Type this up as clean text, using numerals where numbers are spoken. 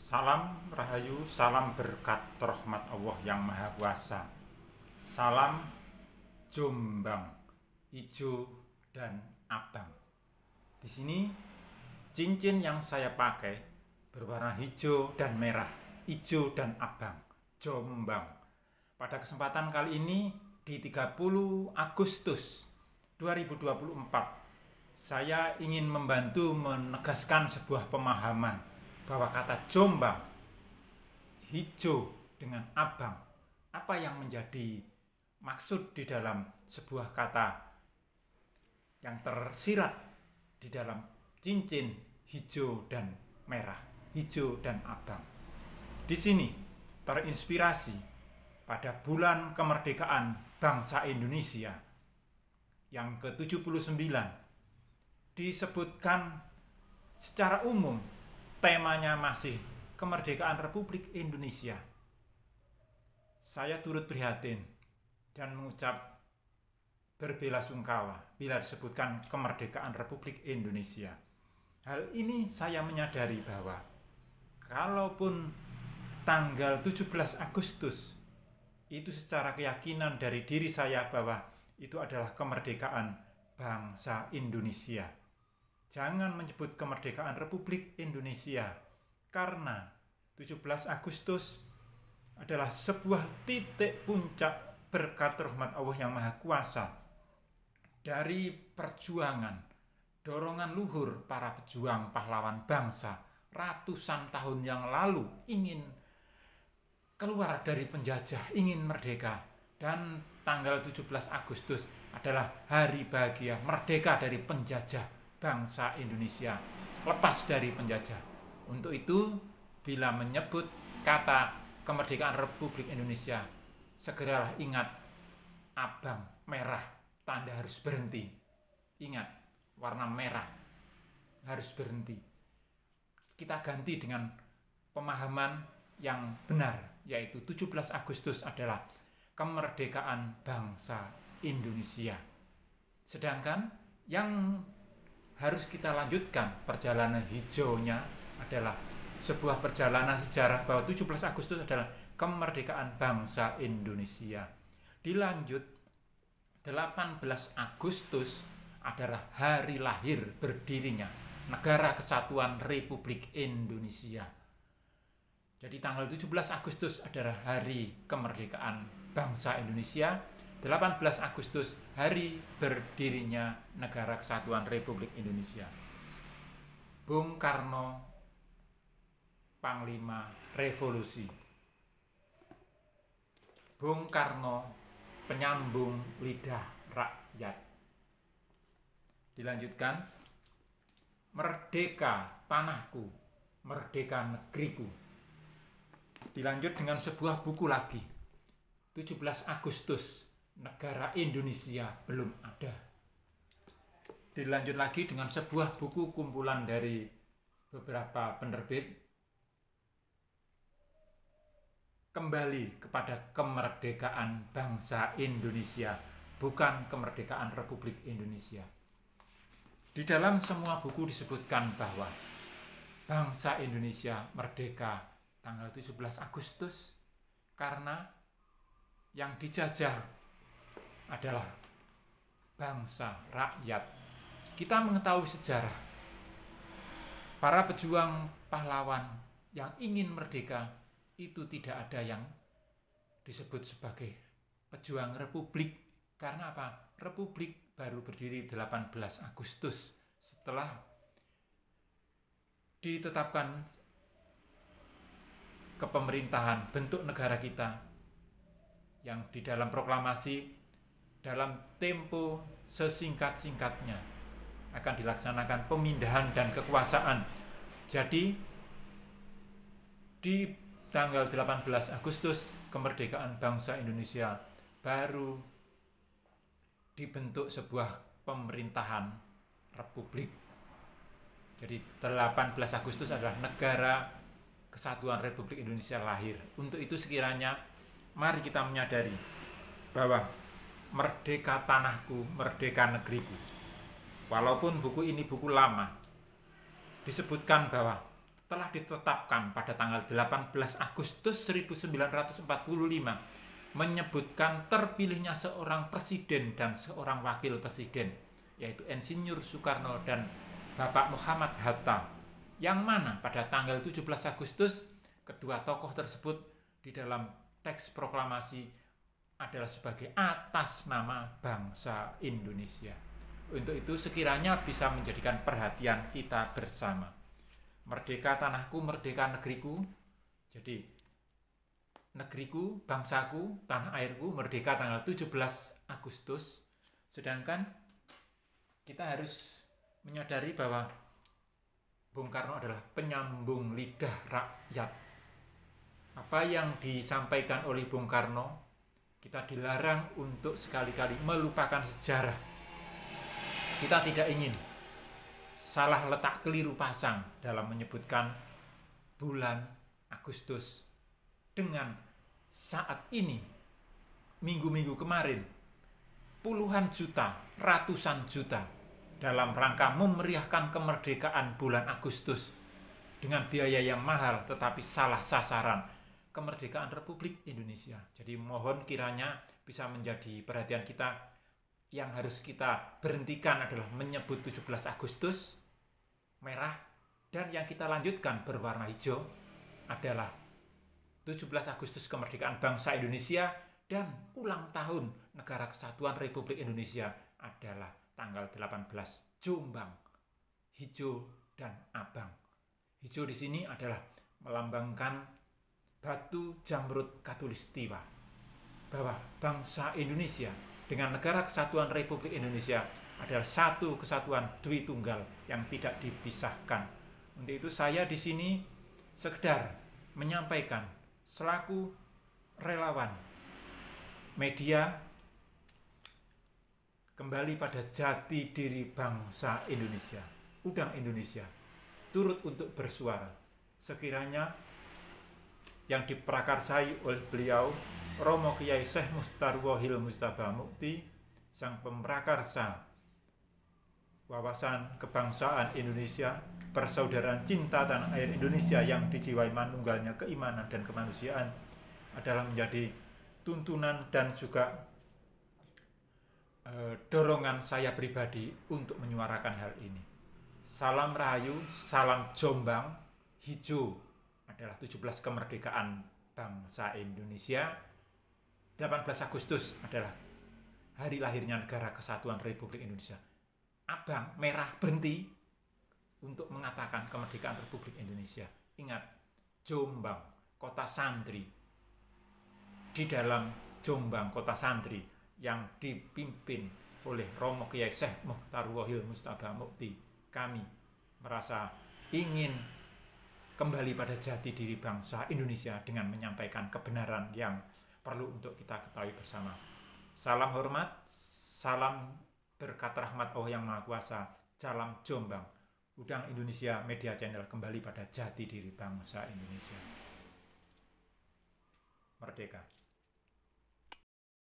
Salam Rahayu, salam berkat rahmat Allah yang Maha Kuasa. Salam Jombang, hijau dan abang. Di sini cincin yang saya pakai berwarna hijau dan merah, hijau dan abang, Jombang. Pada kesempatan kali ini di 30 Agustus 2024, saya ingin membantu menegaskan sebuah pemahaman bahwa kata Jombang, hijau dengan abang, apa yang menjadi maksud di dalam sebuah kata yang tersirat di dalam cincin hijau dan merah, hijau dan abang. Di sini terinspirasi pada bulan kemerdekaan bangsa Indonesia yang ke-79, disebutkan secara umum temanya masih kemerdekaan Republik Indonesia. Saya turut prihatin dan mengucap berbelasungkawa bila disebutkan kemerdekaan Republik Indonesia. Hal ini saya menyadari bahwa kalaupun tanggal 17 Agustus itu secara keyakinan dari diri saya bahwa itu adalah kemerdekaan bangsa Indonesia. Jangan menyebut kemerdekaan Republik Indonesia, karena 17 Agustus adalah sebuah titik puncak berkat rahmat Allah yang Maha Kuasa dari perjuangan, dorongan luhur para pejuang pahlawan bangsa ratusan tahun yang lalu ingin keluar dari penjajah, ingin merdeka. Dan tanggal 17 Agustus adalah hari bahagia merdeka dari penjajah bangsa Indonesia, lepas dari penjajah. Untuk itu, bila menyebut kata kemerdekaan Republik Indonesia, segeralah ingat abang merah, tanda harus berhenti. Ingat, warna merah harus berhenti. Kita ganti dengan pemahaman yang benar, yaitu 17 Agustus adalah kemerdekaan bangsa Indonesia. Sedangkan yang harus kita lanjutkan perjalanan hijaunya adalah sebuah perjalanan sejarah bahwa 17 Agustus adalah kemerdekaan bangsa Indonesia. Dilanjut 18 Agustus adalah hari lahir berdirinya Negara Kesatuan Republik Indonesia. Jadi tanggal 17 Agustus adalah hari kemerdekaan bangsa Indonesia. 18 Agustus hari berdirinya Negara Kesatuan Republik Indonesia. Bung Karno, Panglima Revolusi. Bung Karno, penyambung lidah rakyat. Dilanjutkan, merdeka tanahku, merdeka negeriku. Dilanjut dengan sebuah buku lagi, 17 Agustus, Negara Indonesia belum ada. Dilanjut lagi dengan sebuah buku kumpulan dari beberapa penerbit, kembali kepada kemerdekaan bangsa Indonesia, bukan kemerdekaan Republik Indonesia. Di dalam semua buku disebutkan bahwa bangsa Indonesia merdeka tanggal 17 Agustus karena yang dijajah adalah bangsa, rakyat. Kita mengetahui sejarah para pejuang pahlawan yang ingin merdeka itu tidak ada yang disebut sebagai pejuang republik. Karena apa? Republik baru berdiri 18 Agustus setelah ditetapkan kepemerintahan bentuk negara kita yang di dalam proklamasi dalam tempo sesingkat-singkatnya akan dilaksanakan pemindahan dan kekuasaan. Jadi di tanggal 18 Agustus kemerdekaan bangsa Indonesia baru dibentuk sebuah pemerintahan republik. Jadi 18 Agustus adalah Negara Kesatuan Republik Indonesia lahir. Untuk itu sekiranya mari kita menyadari bahwa merdeka tanahku, merdeka negeriku. Walaupun buku ini buku lama, disebutkan bahwa telah ditetapkan pada tanggal 18 Agustus 1945 menyebutkan terpilihnya seorang presiden dan seorang wakil presiden, yaitu Insinyur Soekarno dan Bapak Muhammad Hatta, yang mana pada tanggal 17 Agustus kedua tokoh tersebut di dalam teks proklamasi adalah sebagai atas nama bangsa Indonesia. Untuk itu sekiranya bisa menjadikan perhatian kita bersama. Merdeka tanahku, merdeka negeriku. Jadi negeriku, bangsaku, tanah airku merdeka tanggal 17 Agustus. Sedangkan kita harus menyadari bahwa Bung Karno adalah penyambung lidah rakyat. Apa yang disampaikan oleh Bung Karno, kita dilarang untuk sekali-kali melupakan sejarah. Kita tidak ingin salah letak keliru pasang dalam menyebutkan bulan Agustus dengan saat ini, minggu-minggu kemarin, puluhan juta, ratusan juta dalam rangka memeriahkan kemerdekaan bulan Agustus dengan biaya yang mahal tetapi salah sasaran, kemerdekaan Republik Indonesia. Jadi mohon kiranya bisa menjadi perhatian kita. Yang harus kita berhentikan adalah menyebut 17 Agustus merah, dan yang kita lanjutkan berwarna hijau adalah 17 Agustus kemerdekaan bangsa Indonesia, dan ulang tahun Negara Kesatuan Republik Indonesia adalah tanggal 18 Jombang, hijau dan abang. Hijau di sini adalah melambangkan batu jamrud Katulistiwa, bahwa bangsa Indonesia dengan Negara Kesatuan Republik Indonesia adalah satu kesatuan Dwi Tunggal yang tidak dipisahkan. Untuk itu saya di sini sekedar menyampaikan selaku relawan media kembali pada jati diri bangsa Indonesia, udang Indonesia, turut untuk bersuara. Sekiranya yang diprakarsai oleh beliau Romo Kiai Syekh Mustarwohil Mustafa Mukti, sang pemrakarsa wawasan kebangsaan Indonesia, persaudaraan cinta tanah air Indonesia yang dijiwai manunggalnya keimanan dan kemanusiaan, adalah menjadi tuntunan dan juga dorongan saya pribadi untuk menyuarakan hal ini. Salam Rahayu, salam Jombang. Hijau adalah 17 kemerdekaan bangsa Indonesia. 18 Agustus adalah hari lahirnya Negara Kesatuan Republik Indonesia. Abang, merah, berhenti untuk mengatakan kemerdekaan Republik Indonesia. Ingat, Jombang, kota santri. Di dalam Jombang, kota santri yang dipimpin oleh Romo Kiai Syekh Mustarwohil Mustafa Mukti, kami merasa ingin kembali pada jati diri bangsa Indonesia dengan menyampaikan kebenaran yang perlu untuk kita ketahui bersama. Salam hormat, salam berkat rahmat Allah yang Maha Kuasa, salam Jombang. Udang Indonesia Media Channel kembali pada jati diri bangsa Indonesia. Merdeka.